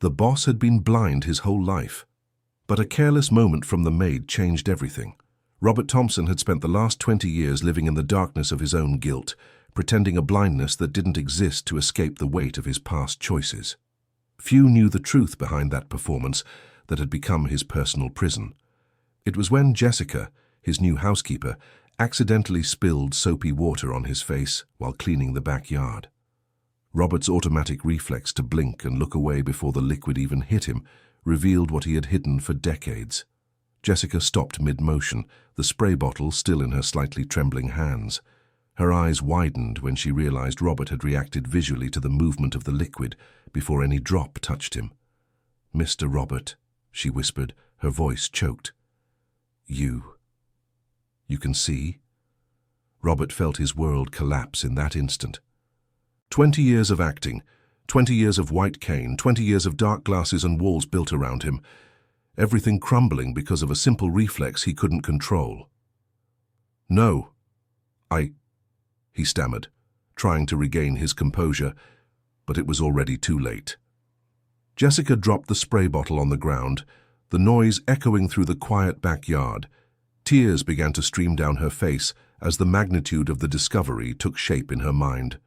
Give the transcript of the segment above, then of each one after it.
The boss had been blind his whole life. But a careless moment from the maid changed everything. Robert Thompson had spent the last 20 years living in the darkness of his own guilt, pretending a blindness that didn't exist to escape the weight of his past choices. Few knew the truth behind that performance that had become his personal prison. It was when Jessica, his new housekeeper, accidentally spilled soapy water on his face while cleaning the backyard. Robert's automatic reflex to blink and look away before the liquid even hit him revealed what he had hidden for decades. Jessica stopped mid-motion, the spray bottle still in her slightly trembling hands. Her eyes widened when she realized Robert had reacted visually to the movement of the liquid before any drop touched him. "Mr. Robert," she whispered, her voice choked. You can see?" Robert felt his world collapse in that instant. 20 years of acting, 20 years of white cane, 20 years of dark glasses and walls built around him, everything crumbling because of a simple reflex he couldn't control. "No, he stammered, trying to regain his composure, but it was already too late. Jessica dropped the spray bottle on the ground, the noise echoing through the quiet backyard. Tears began to stream down her face as the magnitude of the discovery took shape in her mind.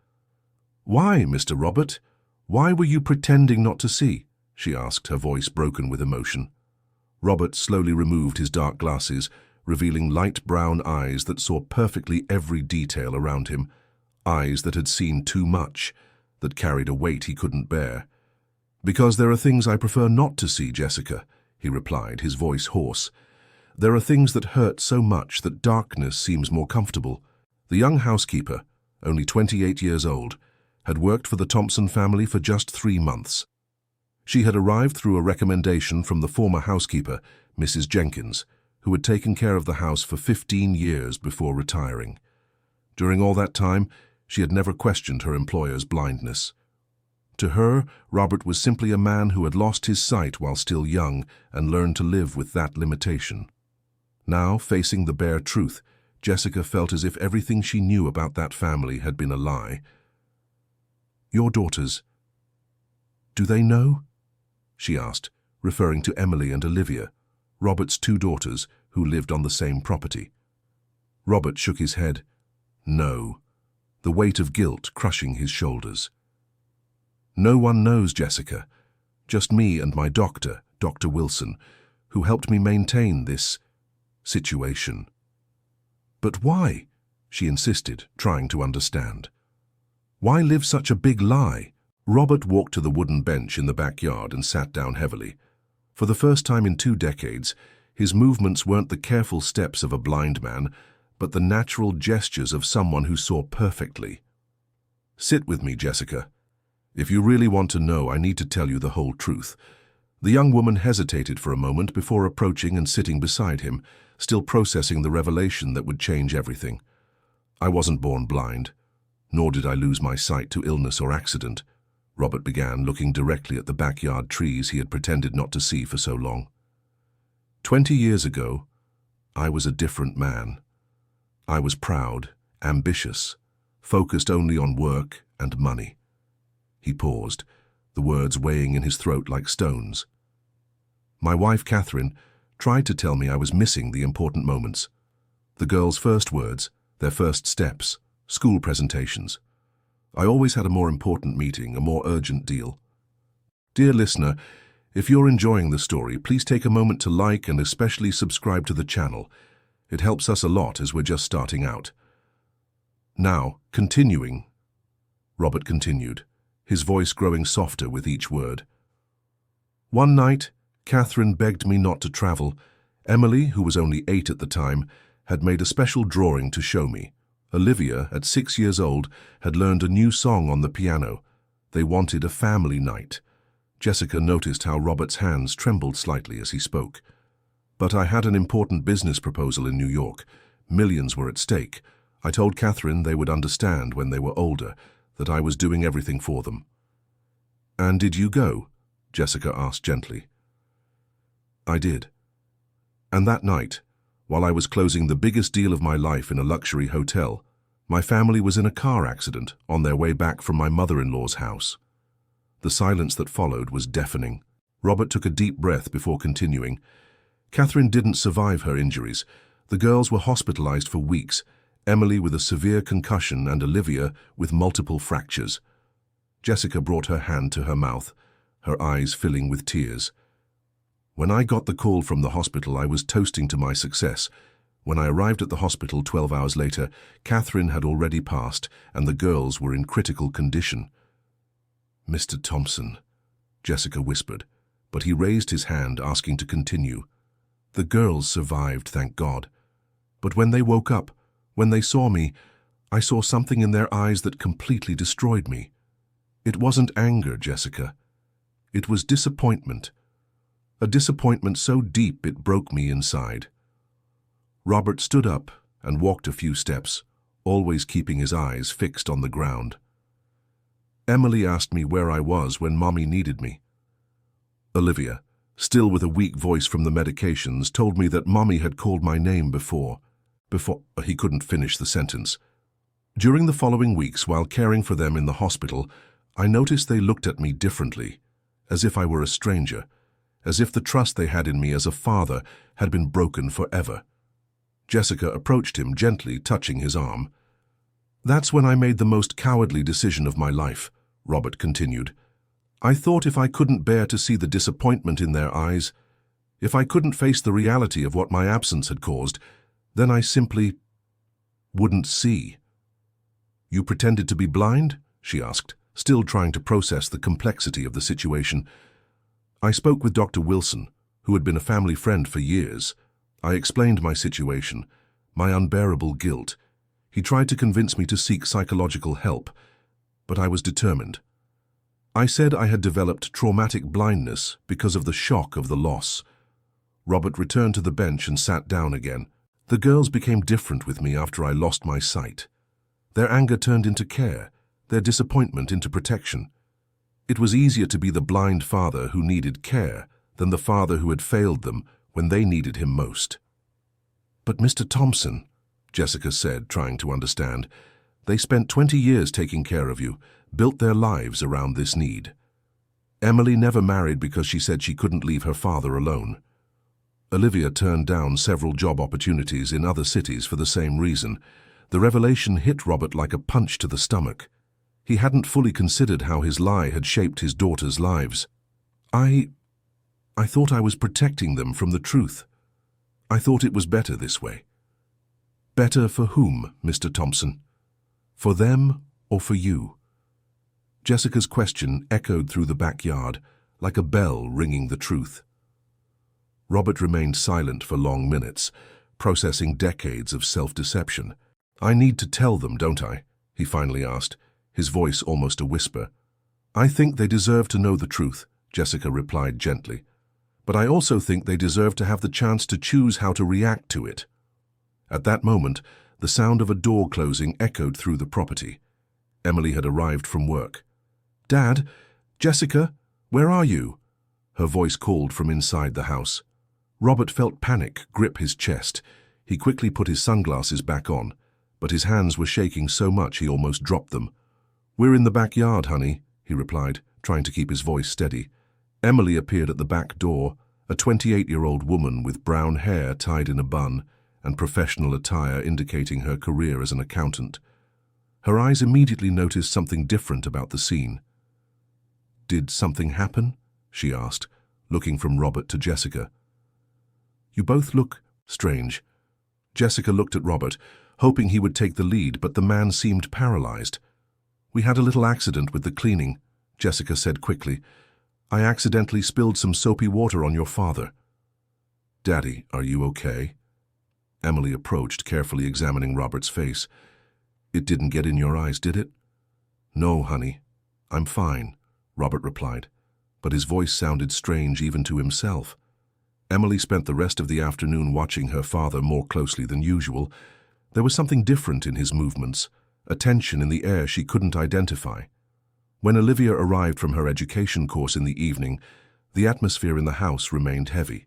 "Why, Mr. Robert? Why were you pretending not to see?" she asked, her voice broken with emotion. Robert slowly removed his dark glasses, revealing light brown eyes that saw perfectly every detail around him, eyes that had seen too much, that carried a weight he couldn't bear. "Because there are things I prefer not to see, Jessica," he replied, his voice hoarse. "There are things that hurt so much that darkness seems more comfortable." The young housekeeper, only 28 years old, had worked for the Thompson family for just 3 months. She had arrived through a recommendation from the former housekeeper, Mrs. Jenkins, who had taken care of the house for 15 years before retiring. During all that time, she had never questioned her employer's blindness. To her, Robert was simply a man who had lost his sight while still young and learned to live with that limitation. Now, facing the bare truth, Jessica felt as if everything she knew about that family had been a lie. "Your daughters, do they know?" she asked, referring to Emily and Olivia, Robert's 2 daughters who lived on the same property. Robert shook his head. No, the weight of guilt crushing his shoulders. "No one knows, Jessica. Just me and my doctor, Dr. Wilson, who helped me maintain this situation." "But why?" she insisted, trying to understand. "Why live such a big lie?" Robert walked to the wooden bench in the backyard and sat down heavily. For the first time in 2 decades, his movements weren't the careful steps of a blind man, but the natural gestures of someone who saw perfectly. "Sit with me, Jessica. If you really want to know, I need to tell you the whole truth." The young woman hesitated for a moment before approaching and sitting beside him, still processing the revelation that would change everything. "I wasn't born blind, nor did I lose my sight to illness or accident," Robert began, looking directly at the backyard trees he had pretended not to see for so long. 20 years ago, I was a different man. I was proud, ambitious, focused only on work and money." He paused, the words weighing in his throat like stones. "My wife, Catherine, tried to tell me I was missing the important moments. The girls' first words, their first steps, school presentations. I always had a more important meeting, a more urgent deal. Dear listener, if you're enjoying the story, please take a moment to like and especially subscribe to the channel. It helps us a lot as we're just starting out. Now, continuing," Robert continued, his voice growing softer with each word. "One night, Catherine begged me not to travel. Emily, who was only 8 at the time, had made a special drawing to show me. Olivia, at 6 years old, had learned a new song on the piano. They wanted a family night." Jessica noticed how Robert's hands trembled slightly as he spoke. "But I had an important business proposal in New York. Millions were at stake. I told Catherine they would understand when they were older, that I was doing everything for them." "And did you go?" Jessica asked gently. "I did. And that night, while I was closing the biggest deal of my life in a luxury hotel, my family was in a car accident on their way back from my mother-in-law's house. The silence that followed was deafening. Robert took a deep breath before continuing. Catherine didn't survive her injuries. The girls were hospitalized for weeks, Emily with a severe concussion and Olivia with multiple fractures. Jessica brought her hand to her mouth, her eyes filling with tears. When I got the call from the hospital, I was toasting to my success. When I arrived at the hospital 12 hours later, Catherine had already passed, and the girls were in critical condition. "Mr. Thompson," Jessica whispered, but he raised his hand, asking to continue. "The girls survived, thank God. But when they woke up, when they saw me, I saw something in their eyes that completely destroyed me. It wasn't anger, Jessica. It was disappointment. A disappointment so deep it broke me inside." Robert stood up and walked a few steps, always keeping his eyes fixed on the ground. "Emily asked me where I was when Mommy needed me. Olivia, still with a weak voice from the medications, told me that Mommy had called my name before he couldn't finish the sentence. During the following weeks, while caring for them in the hospital, I noticed they looked at me differently, as if I were a stranger, as if the trust they had in me as a father had been broken forever." Jessica approached him, gently touching his arm. "That's when I made the most cowardly decision of my life," Robert continued. "I thought if I couldn't bear to see the disappointment in their eyes, if I couldn't face the reality of what my absence had caused, then I simply wouldn't see." "You pretended to be blind?" she asked, still trying to process the complexity of the situation. "I spoke with Dr. Wilson, who had been a family friend for years. I explained my situation, my unbearable guilt. He tried to convince me to seek psychological help, but I was determined. I said I had developed traumatic blindness because of the shock of the loss." Robert returned to the bench and sat down again. "The girls became different with me after I lost my sight. Their anger turned into care, their disappointment into protection. It was easier to be the blind father who needed care than the father who had failed them when they needed him most." "But Mr. Thompson," Jessica said, trying to understand, "they spent 20 years taking care of you, built their lives around this need. Emily never married because she said she couldn't leave her father alone. Olivia turned down several job opportunities in other cities for the same reason." The revelation hit Robert like a punch to the stomach. He hadn't fully considered how his lie had shaped his daughters' lives. I thought I was protecting them from the truth. I thought it was better this way." "Better for whom, Mr. Thompson? For them or for you?" Jessica's question echoed through the backyard, like a bell ringing the truth. Robert remained silent for long minutes, processing decades of self-deception. "I need to tell them, don't I?" he finally asked, his voice almost a whisper. "I think they deserve to know the truth," Jessica replied gently. "But I also think they deserve to have the chance to choose how to react to it." At that moment, the sound of a door closing echoed through the property. Emily had arrived from work. "Dad, Jessica, where are you?" her voice called from inside the house. Robert felt panic grip his chest. He quickly put his sunglasses back on, but his hands were shaking so much he almost dropped them. "We're in the backyard, honey," he replied, trying to keep his voice steady. Emily appeared at the back door, a 28-year-old woman with brown hair tied in a bun and professional attire indicating her career as an accountant. Her eyes immediately noticed something different about the scene. "Did something happen?" she asked, looking from Robert to Jessica. "You both look strange." Jessica looked at Robert, hoping he would take the lead, but the man seemed paralyzed. "We had a little accident with the cleaning," Jessica said quickly. "I accidentally spilled some soapy water on your father." "Daddy, are you okay?" Emily approached, carefully examining Robert's face. "It didn't get in your eyes, did it?" "No, honey. I'm fine," Robert replied, but his voice sounded strange even to himself. Emily spent the rest of the afternoon watching her father more closely than usual. There was something different in his movements, a tension in the air she couldn't identify. When Olivia arrived from her education course in the evening, the atmosphere in the house remained heavy.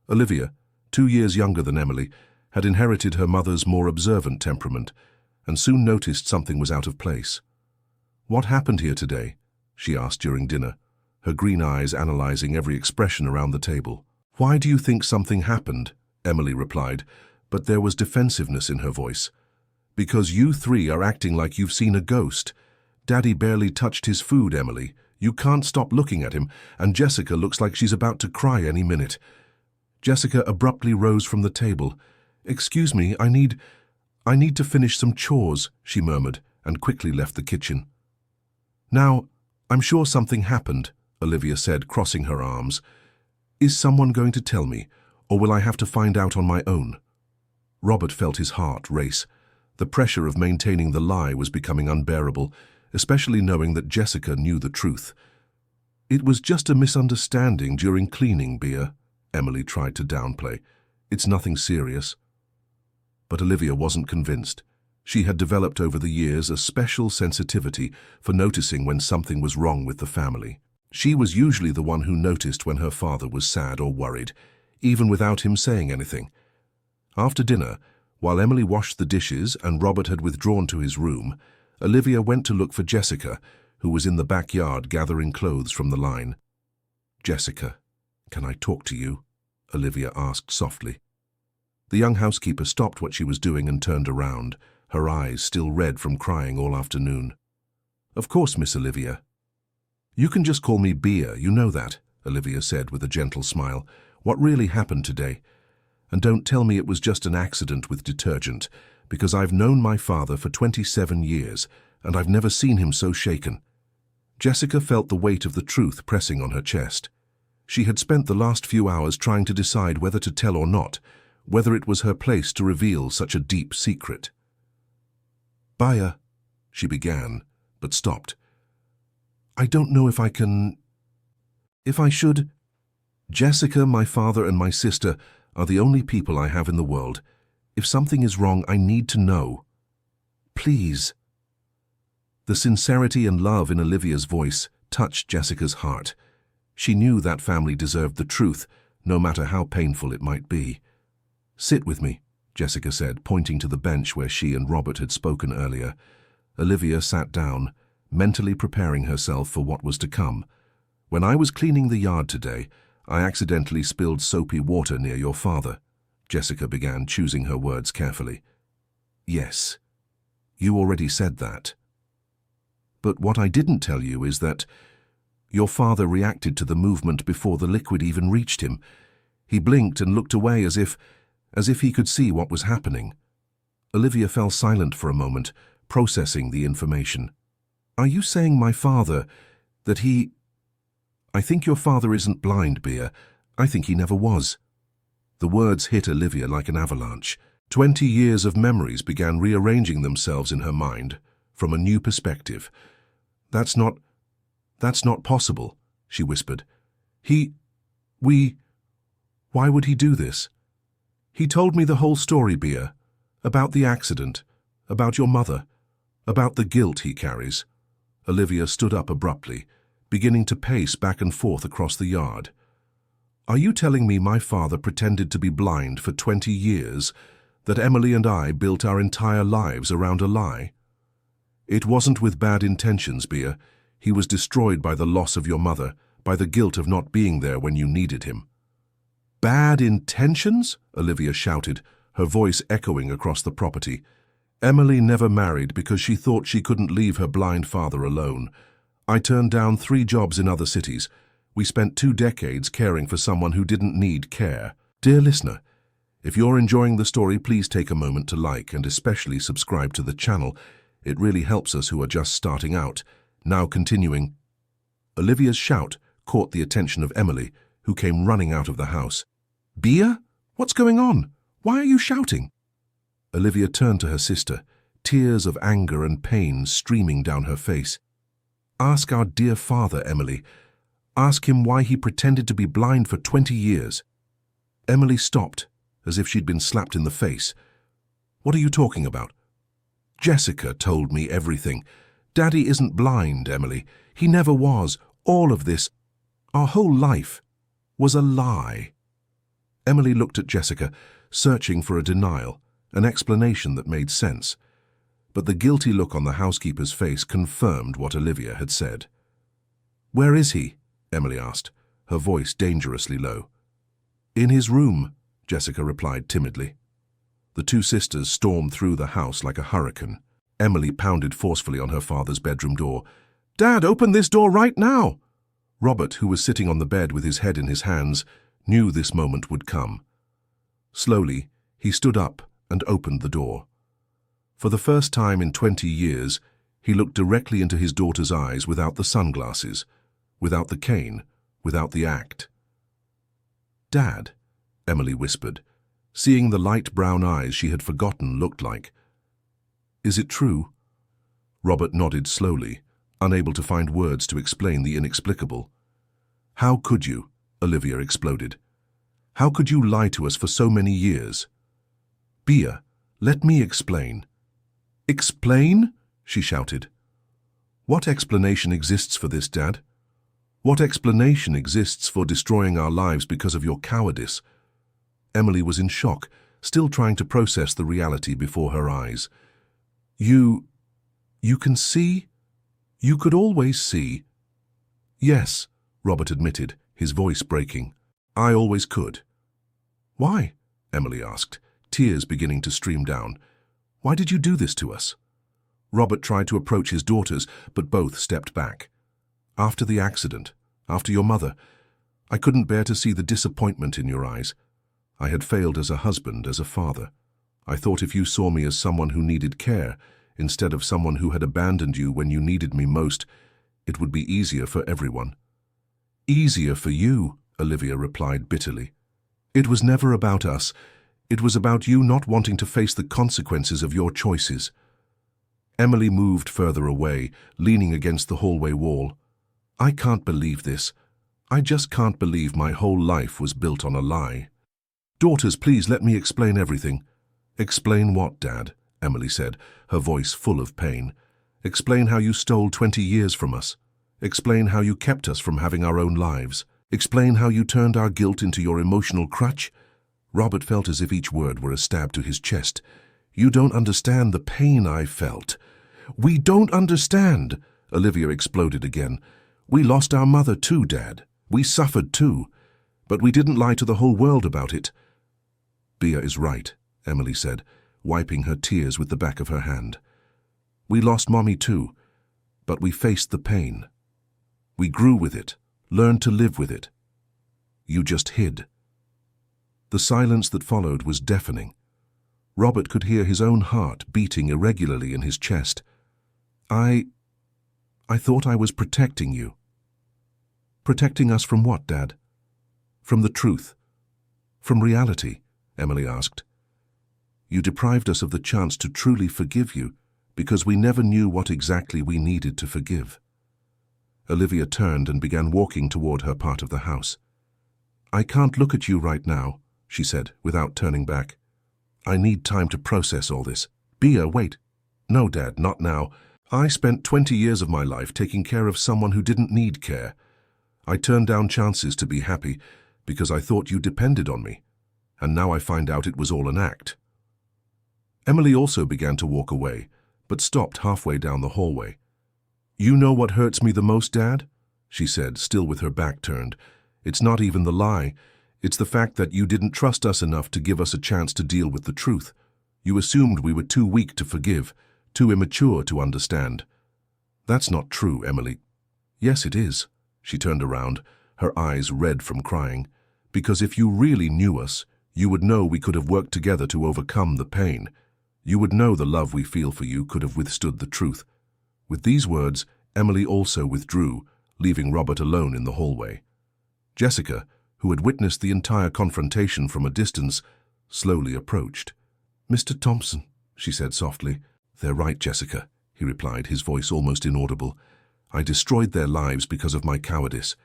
Olivia, 2 years younger than Emily, had inherited her mother's more observant temperament and soon noticed something was out of place. "What happened here today?" she asked during dinner. her green eyes analyzing every expression around the table. "Why do you think something happened?" Emily replied, but there was defensiveness in her voice. "Because you three are acting like you've seen a ghost. Daddy barely touched his food, Emily. You can't stop looking at him, and Jessica looks like she's about to cry any minute." Jessica abruptly rose from the table. "Excuse me, I need to finish some chores," she murmured, and quickly left the kitchen. "Now, I'm sure something happened," Olivia said, crossing her arms. "Is someone going to tell me, or will I have to find out on my own?" Robert felt his heart race. The pressure of maintaining the lie was becoming unbearable, especially knowing that Jessica knew the truth. "It was just a misunderstanding during cleaning, Bea," Emily tried to downplay. "It's nothing serious." But Olivia wasn't convinced. She had developed over the years a special sensitivity for noticing when something was wrong with the family. She was usually the one who noticed when her father was sad or worried, even without him saying anything. After dinner, while Emily washed the dishes and Robert had withdrawn to his room, Olivia went to look for Jessica, who was in the backyard gathering clothes from the line. "Jessica, can I talk to you?" Olivia asked softly. The young housekeeper stopped what she was doing and turned around, her eyes still red from crying all afternoon. "Of course, Miss Olivia." "You can just call me Bea, you know that," Olivia said with a gentle smile. "What really happened today? And don't tell me it was just an accident with detergent, because I've known my father for 27 years, and I've never seen him so shaken." Jessica felt the weight of the truth pressing on her chest. She had spent the last few hours trying to decide whether to tell or not, whether it was her place to reveal such a deep secret. "Bea," she began, but stopped. "I don't know if I should. Jessica, my father, and my sister are the only people I have in the world. If something is wrong, I need to know. Please." The sincerity and love in Olivia's voice touched Jessica's heart. She knew that family deserved the truth, no matter how painful it might be. "Sit with me," Jessica said, pointing to the bench where she and Robert had spoken earlier. Olivia sat down, mentally preparing herself for what was to come. "When I was cleaning the yard today, I accidentally spilled soapy water near your father," Jessica began, choosing her words carefully. "Yes, you already said that. But what I didn't tell you is that your father reacted to the movement before the liquid even reached him. He blinked and looked away as if he could see what was happening." Olivia fell silent for a moment, processing the information. "Are you saying my father, that he—" "I think your father isn't blind, Bea. I think he never was." The words hit Olivia like an avalanche. 20 years of memories began rearranging themselves in her mind from a new perspective. That's not possible," she whispered. Why would he do this? He told me the whole story, Bea, about the accident, about your mother, about the guilt he carries." Olivia stood up abruptly, beginning to pace back and forth across the yard. "Are you telling me my father pretended to be blind for 20 years, that Emily and I built our entire lives around a lie? It wasn't with bad intentions, Bea. He was destroyed by the loss of your mother, by the guilt of not being there when you needed him." "Bad intentions?" Olivia shouted, her voice echoing across the property. "Emily never married because she thought she couldn't leave her blind father alone. I turned down 3 jobs in other cities. We spent 2 decades caring for someone who didn't need care." Dear listener, if you're enjoying the story, please take a moment to like and especially subscribe to the channel. It really helps us who are just starting out. Now continuing. Olivia's shout caught the attention of Emily, who came running out of the house. "Bea? What's going on? Why are you shouting?" Olivia turned to her sister, tears of anger and pain streaming down her face. "Ask our dear father, Emily. Ask him why he pretended to be blind for 20 years. Emily stopped, as if she'd been slapped in the face. "What are you talking about?" "Jessica told me everything. Daddy isn't blind, Emily. He never was. All of this, our whole life, was a lie." Emily looked at Jessica, searching for a denial, an explanation that made sense. But the guilty look on the housekeeper's face confirmed what Olivia had said. "Where is he?" Emily asked, her voice dangerously low. In his room, Jessica replied timidly. The two sisters stormed through the house like a hurricane. Emily pounded forcefully on her father's bedroom door. "Dad, open this door right now!" Robert, who was sitting on the bed with his head in his hands, knew this moment would come. Slowly, he stood up and opened the door. For the first time in 20 years, he looked directly into his daughter's eyes without the sunglasses, without the cane, without the act. "Dad," Emily whispered, seeing the light brown eyes she had forgotten looked like. "Is it true?" Robert nodded slowly, unable to find words to explain the inexplicable. "How could you?" Olivia exploded. "How could you lie to us for so many years?" "Bia, let me explain." "Explain?" she shouted. "What explanation exists for this, Dad? What explanation exists for destroying our lives because of your cowardice?" Emily was in shock, still trying to process the reality before her eyes. You can see? You could always see." "Yes," Robert admitted, his voice breaking. "I always could." "Why?" Emily asked, tears beginning to stream down. "Why did you do this to us?" Robert tried to approach his daughters, but both stepped back. "After the accident, after your mother, I couldn't bear to see the disappointment in your eyes. I had failed as a husband, as a father. I thought if you saw me as someone who needed care, instead of someone who had abandoned you when you needed me most, it would be easier for everyone." "Easier for you," Olivia replied bitterly. "It was never about us. It was about you not wanting to face the consequences of your choices." Emily moved further away, leaning against the hallway wall. "I can't believe this. I just can't believe my whole life was built on a lie." "Daughters, please let me explain everything." "Explain what, Dad?" Emily said, her voice full of pain. "Explain how you stole 20 years from us. Explain how you kept us from having our own lives. Explain how you turned our guilt into your emotional crutch." Robert felt as if each word were a stab to his chest. "You don't understand the pain I felt." "We don't understand," Olivia exploded again. "We lost our mother too, Dad. We suffered too. But we didn't lie to the whole world about it." "Bia is right," Emily said, wiping her tears with the back of her hand. "We lost Mommy too, but we faced the pain. We grew with it, learned to live with it. You just hid." The silence that followed was deafening. Robert could hear his own heart beating irregularly in his chest. I thought I was protecting you." "Protecting us from what, Dad?" "From the truth. From reality," Emily asked. "You deprived us of the chance to truly forgive you because we never knew what exactly we needed to forgive." Olivia turned and began walking toward her part of the house. "I can't look at you right now," she said, without turning back. "I need time to process all this." "Bia, wait." "No, Dad, not now. I spent 20 years of my life taking care of someone who didn't need care. I turned down chances to be happy because I thought you depended on me, and now I find out it was all an act." Emily also began to walk away, but stopped halfway down the hallway. "You know what hurts me the most, Dad?" she said, still with her back turned. "It's not even the lie. It's the fact that you didn't trust us enough to give us a chance to deal with the truth. You assumed we were too weak to forgive, too immature to understand." "That's not true, Emily." "Yes, it is." She turned around, her eyes red from crying. "Because if you really knew us, you would know we could have worked together to overcome the pain. You would know the love we feel for you could have withstood the truth." With these words, Emily also withdrew, leaving Robert alone in the hallway. Jessica, who had witnessed the entire confrontation from a distance, slowly approached. "Mr. Thompson," she said softly. "They're right, Jessica," he replied, his voice almost inaudible. "I destroyed their lives because of my cowardice.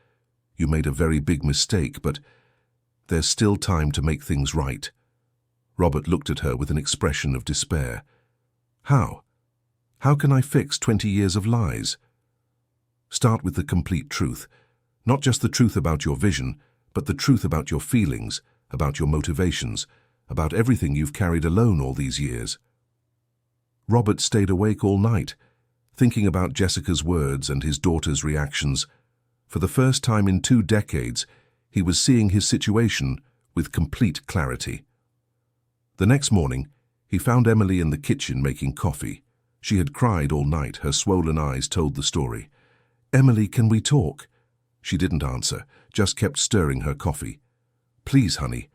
You made a very big mistake, but there's still time to make things right." Robert looked at her with an expression of despair. "How? How can I fix 20 years of lies?" "Start with the complete truth. Not just the truth about your vision, but the truth about your feelings, about your motivations, about everything you've carried alone all these years." Robert stayed awake all night, thinking about Jessica's words and his daughter's reactions. For the first time in 2 decades, he was seeing his situation with complete clarity. The next morning, he found Emily in the kitchen making coffee. She had cried all night. Her swollen eyes told the story. "Emily, can we talk?" She didn't answer, just kept stirring her coffee. "Please, honey,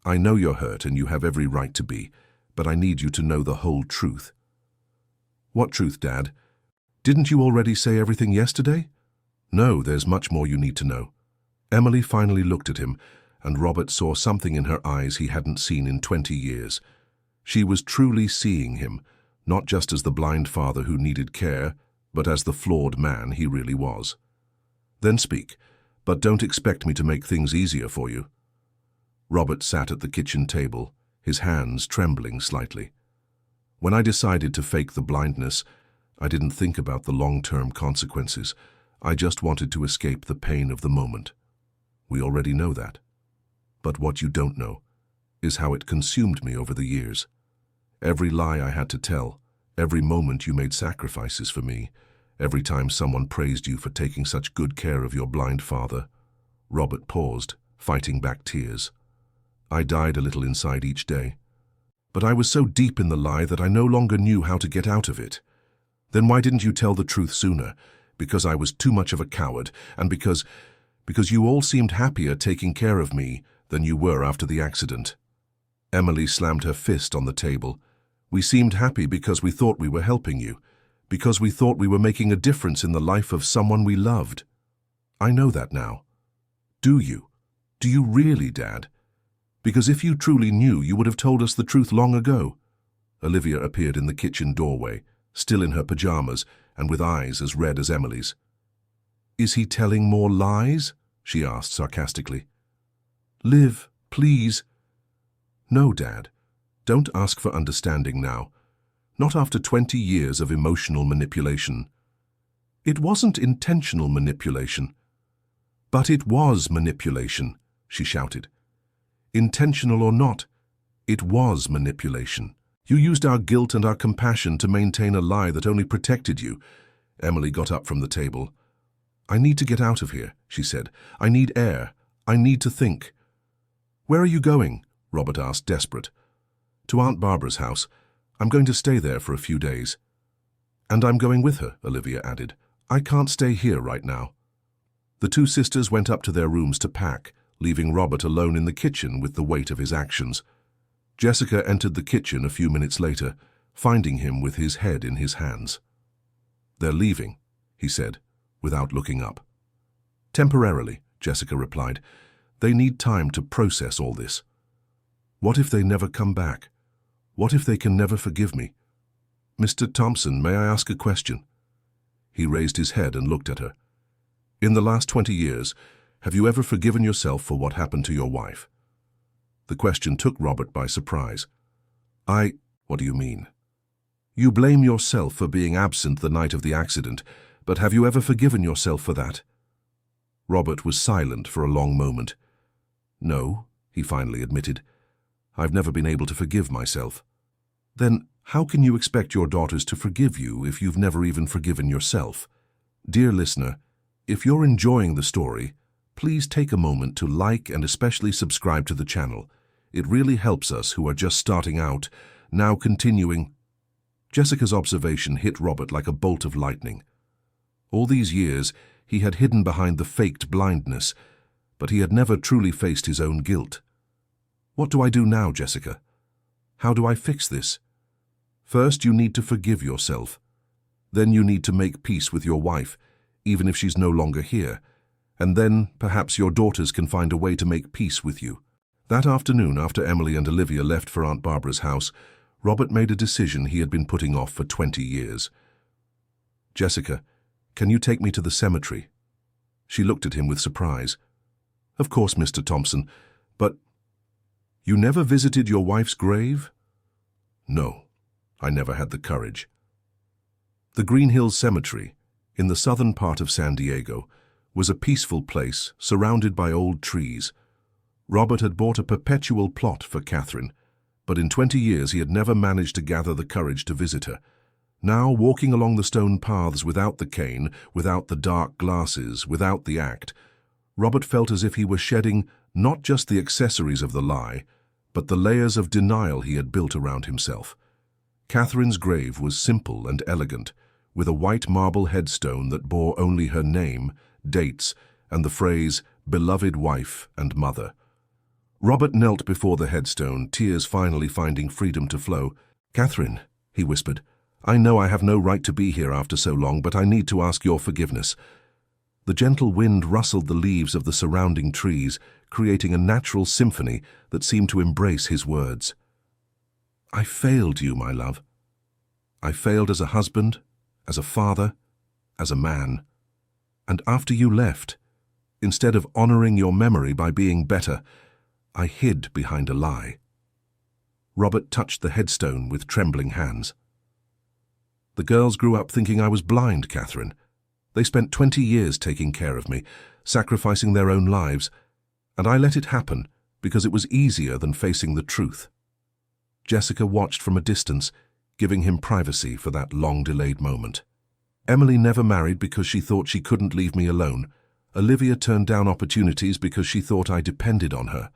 I know you're hurt and you have every right to be, but I need you to know the whole truth." "What truth, Dad? Didn't you already say everything yesterday?" "No, there's much more you need to know." Emily finally looked at him, and Robert saw something in her eyes he hadn't seen in 20 years. She was truly seeing him, not just as the blind father who needed care, but as the flawed man he really was. "Then speak, but don't expect me to make things easier for you." Robert sat at the kitchen table, his hands trembling slightly. "When I decided to fake the blindness, I didn't think about the long-term consequences. I just wanted to escape the pain of the moment. We already know that. But what you don't know is how it consumed me over the years. Every lie I had to tell, every moment you made sacrifices for me, every time someone praised you for taking such good care of your blind father." Robert paused, fighting back tears. "I died a little inside each day. But I was so deep in the lie that I no longer knew how to get out of it. Then why didn't you tell the truth sooner? Because I was too much of a coward, and because you all seemed happier taking care of me than you were after the accident." Emily slammed her fist on the table. "We seemed happy because we thought we were helping you, because we thought we were making a difference in the life of someone we loved. I know that now. Do you? Do you really, Dad? Because if you truly knew, you would have told us the truth long ago." Olivia appeared in the kitchen doorway, still in her pajamas and with eyes as red as Emily's. "Is he telling more lies?" she asked sarcastically. "Liv, please." "No, Dad. Don't ask for understanding now. Not after 20 years of emotional manipulation." "It wasn't intentional manipulation." "But it was manipulation," she shouted. "Intentional or not, it was manipulation. You used our guilt and our compassion to maintain a lie that only protected you." Emily got up from the table. "I need to get out of here," she said. "I need air. I need to think." "Where are you going?" Robert asked, desperate. "To Aunt Barbara's house. I'm going to stay there for a few days." "And I'm going with her," Olivia added. "I can't stay here right now." The two sisters went up to their rooms to pack, leaving Robert alone in the kitchen with the weight of his actions. Jessica entered the kitchen a few minutes later, finding him with his head in his hands. "They're leaving," he said, without looking up. "Temporarily," Jessica replied. "They need time to process all this. What if they never come back? What if they can never forgive me? Mr. Thompson, may I ask a question?" He raised his head and looked at her. "In the last 20 years, have you ever forgiven yourself for what happened to your wife?" The question took Robert by surprise. What do you mean?" "You blame yourself for being absent the night of the accident, but have you ever forgiven yourself for that?" Robert was silent for a long moment. "No," he finally admitted. "I've never been able to forgive myself." "Then how can you expect your daughters to forgive you if you've never even forgiven yourself?" Dear listener, if you're enjoying the story, please take a moment to like and especially subscribe to the channel. It really helps us who are just starting out. Now continuing. Jessica's observation hit Robert like a bolt of lightning. All these years, he had hidden behind the faked blindness, but he had never truly faced his own guilt. "What do I do now, Jessica? How do I fix this?" "First, you need to forgive yourself. Then you need to make peace with your wife, even if she's no longer here. And then, perhaps your daughters can find a way to make peace with you." That afternoon, after Emily and Olivia left for Aunt Barbara's house, Robert made a decision he had been putting off for 20 years. "Jessica, can you take me to the cemetery?" She looked at him with surprise. "Of course, Mr. Thompson, but you never visited your wife's grave?" "No, I never had the courage." The Green Hills Cemetery, in the southern part of San Diego, was a peaceful place surrounded by old trees. Robert had bought a perpetual plot for Catherine, but in 20 years he had never managed to gather the courage to visit her. Now, walking along the stone paths without the cane, without the dark glasses, without the act, Robert felt as if he were shedding not just the accessories of the lie, but the layers of denial he had built around himself. Catherine's grave was simple and elegant, with a white marble headstone that bore only her name, dates, and the phrase, "beloved wife and mother." Robert knelt before the headstone, tears finally finding freedom to flow. "Catherine," he whispered, "I know I have no right to be here after so long, but I need to ask your forgiveness." The gentle wind rustled the leaves of the surrounding trees, creating a natural symphony that seemed to embrace his words. "I failed you, my love. I failed as a husband, as a father, as a man. And after you left, instead of honoring your memory by being better, I hid behind a lie." Robert touched the headstone with trembling hands. "The girls grew up thinking I was blind, Catherine. They spent 20 years taking care of me, sacrificing their own lives, and I let it happen because it was easier than facing the truth." Jessica watched from a distance, giving him privacy for that long-delayed moment. "Emily never married because she thought she couldn't leave me alone. Olivia turned down opportunities because she thought I depended on her.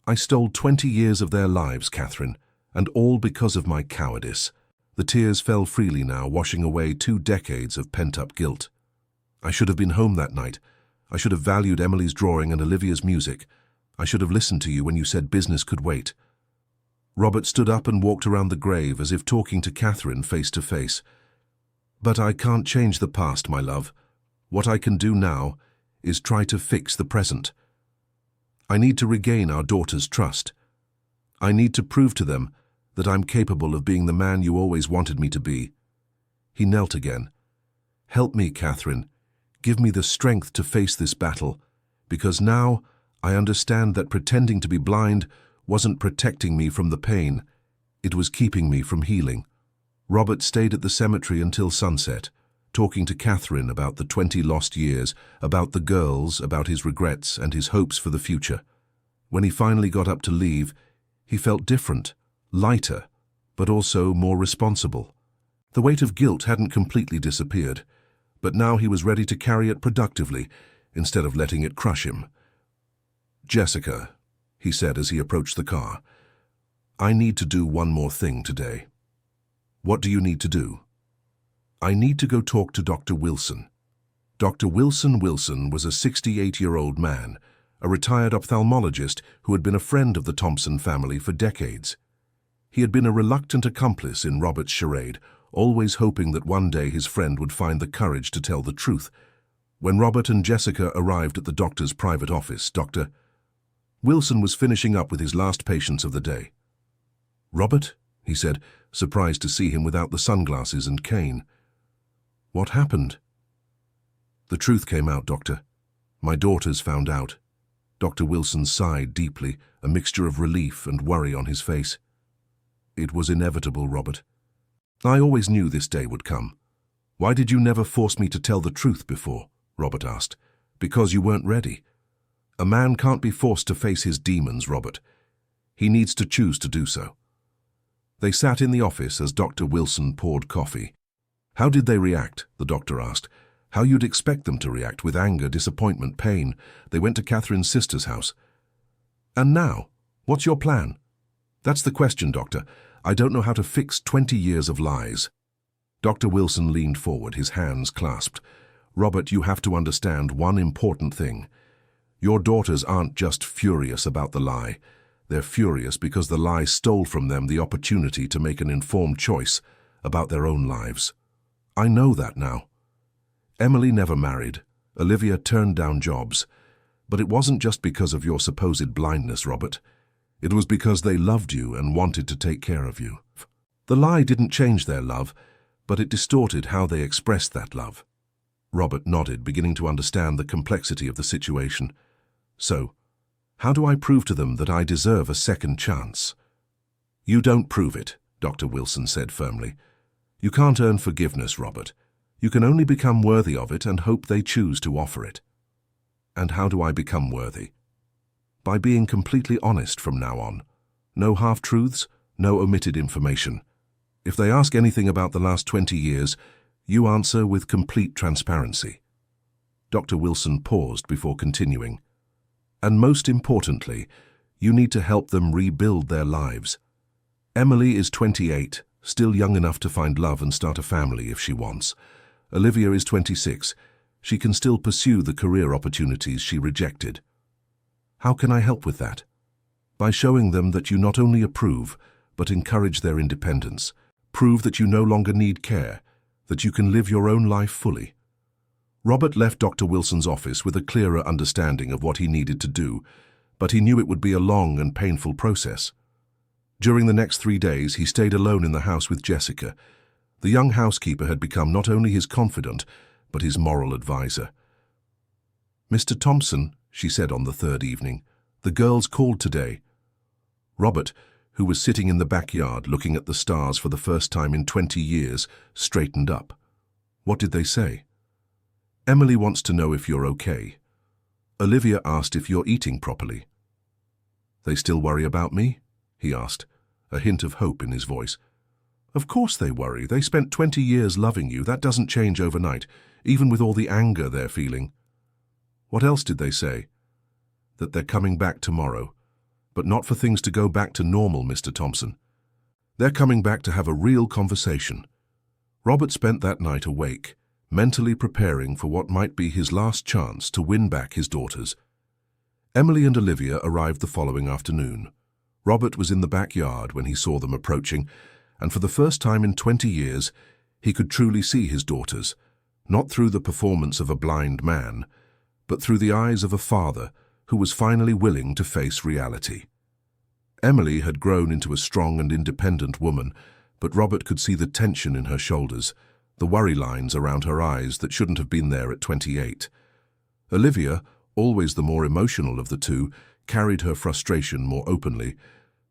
I stole 20 years of their lives, Catherine, and all because of my cowardice." The tears fell freely now, washing away 2 decades of pent-up guilt. "I should have been home that night. I should have valued Emily's drawing and Olivia's music. I should have listened to you when you said business could wait." Robert stood up and walked around the grave as if talking to Catherine face to face. "But I can't change the past, my love. What I can do now is try to fix the present. I need to regain our daughter's trust. I need to prove to them that I'm capable of being the man you always wanted me to be." He knelt again. "Help me, Catherine. Give me the strength to face this battle, because now I understand that pretending to be blind wasn't protecting me from the pain. It was keeping me from healing." Robert stayed at the cemetery until sunset, talking to Catherine about the 20 lost years, about the girls, about his regrets and his hopes for the future. When he finally got up to leave, he felt different, lighter, but also more responsible. The weight of guilt hadn't completely disappeared, but now he was ready to carry it productively instead of letting it crush him. "Jessica," he said as he approached the car, "I need to do one more thing today." "What do you need to do?" "I need to go talk to Dr. Wilson." Dr. Wilson was a 68-year-old man, a retired ophthalmologist who had been a friend of the Thompson family for decades. He had been a reluctant accomplice in Robert's charade, always hoping that one day his friend would find the courage to tell the truth. When Robert and Jessica arrived at the doctor's private office, Dr. Wilson was finishing up with his last patients of the day. "Robert," he said, surprised to see him without the sunglasses and cane. "What happened?" "The truth came out, Doctor. My daughter's found out." Dr. Wilson sighed deeply, a mixture of relief and worry on his face. "It was inevitable, Robert. I always knew this day would come." "Why did you never force me to tell the truth before?" Robert asked. "Because you weren't ready. A man can't be forced to face his demons, Robert. He needs to choose to do so." They sat in the office as Dr. Wilson poured coffee. "How did they react?" the doctor asked. "How you'd expect them to react, with anger, disappointment, pain. They went to Catherine's sister's house." "And now, what's your plan?" "That's the question, Doctor. I don't know how to fix 20 years of lies." Dr. Wilson leaned forward, his hands clasped. "Robert, you have to understand one important thing. Your daughters aren't just furious about the lie. They're furious because the lie stole from them the opportunity to make an informed choice about their own lives. I know that now. Emily never married. Olivia turned down jobs. But it wasn't just because of your supposed blindness, Robert. It was because they loved you and wanted to take care of you. The lie didn't change their love, but it distorted how they expressed that love." Robert nodded, beginning to understand the complexity of the situation. "So, how do I prove to them that I deserve a second chance?" "You don't prove it," Dr. Wilson said firmly. "You can't earn forgiveness, Robert. You can only become worthy of it and hope they choose to offer it." "And how do I become worthy?" "By being completely honest from now on. No half-truths, no omitted information. If they ask anything about the last 20 years, you answer with complete transparency. Dr. Wilson paused before continuing. And most importantly, you need to help them rebuild their lives. Emily is 28, still young enough to find love and start a family if she wants. Olivia is 26. She can still pursue the career opportunities she rejected. How can I help with that? By showing them that you not only approve, but encourage their independence. Prove that you no longer need care, that you can live your own life fully. Robert left Dr. Wilson's office with a clearer understanding of what he needed to do, but he knew it would be a long and painful process. During the next 3 days, he stayed alone in the house with Jessica. The young housekeeper had become not only his confidant, but his moral advisor. "Mr. Thompson," she said on the third evening, "the girls called today." Robert, who was sitting in the backyard looking at the stars for the first time in 20 years, straightened up. "What did they say?" "Emily wants to know if you're okay. Olivia asked if you're eating properly." "They still worry about me?" he asked, a hint of hope in his voice. "Of course they worry. They spent 20 years loving you. That doesn't change overnight, even with all the anger they're feeling." "What else did they say?" "That they're coming back tomorrow. But not for things to go back to normal, Mr. Thompson. They're coming back to have a real conversation." Robert spent that night awake, mentally preparing for what might be his last chance to win back his daughters. Emily and Olivia arrived the following afternoon. Robert was in the backyard when he saw them approaching, and for the first time in 20 years, he could truly see his daughters, not through the performance of a blind man, but through the eyes of a father who was finally willing to face reality. Emily had grown into a strong and independent woman, but Robert could see the tension in her shoulders, the worry lines around her eyes that shouldn't have been there at 28. Olivia, always the more emotional of the two, carried her frustration more openly,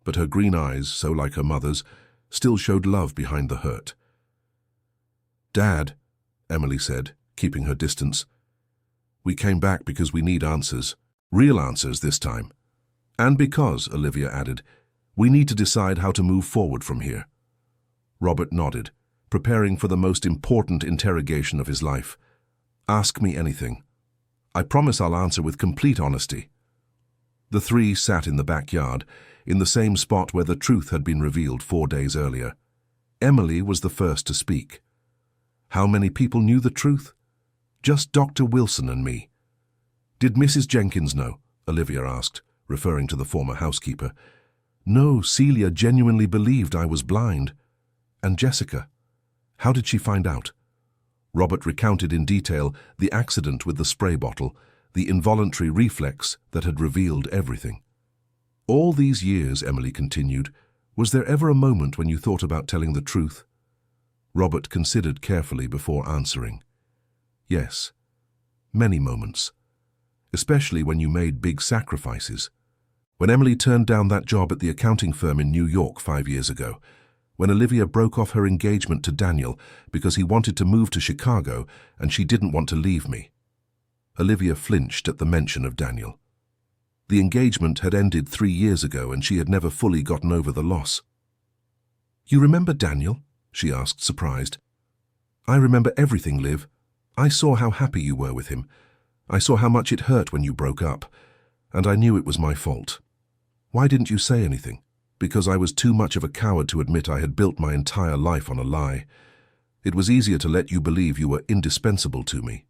but her green eyes, so like her mother's, still showed love behind the hurt. "Dad," Emily said, keeping her distance, "we came back because we need answers. Real answers this time. And because," Olivia added, "we need to decide how to move forward from here." Robert nodded, preparing for the most important interrogation of his life. "Ask me anything. I promise I'll answer with complete honesty." The three sat in the backyard, in the same spot where the truth had been revealed 4 days earlier. Emily was the first to speak. "How many people knew the truth?" "Just Dr. Wilson and me." "Did Mrs. Jenkins know?" Olivia asked, referring to the former housekeeper. "No, Celia genuinely believed I was blind." "And Jessica? How did she find out?" Robert recounted in detail the accident with the spray bottle, the involuntary reflex that had revealed everything. "All these years," Emily continued, "was there ever a moment when you thought about telling the truth?" Robert considered carefully before answering. "Yes, many moments. Especially when you made big sacrifices. When Emily turned down that job at the accounting firm in New York 5 years ago. When Olivia broke off her engagement to Daniel because he wanted to move to Chicago and she didn't want to leave me." Olivia flinched at the mention of Daniel. The engagement had ended 3 years ago and she had never fully gotten over the loss. "You remember Daniel?" she asked, surprised. "I remember everything, Liv. I saw how happy you were with him. I saw how much it hurt when you broke up, and I knew it was my fault. Why didn't you say anything?" "Because I was too much of a coward to admit I had built my entire life on a lie. It was easier to let you believe you were indispensable to me."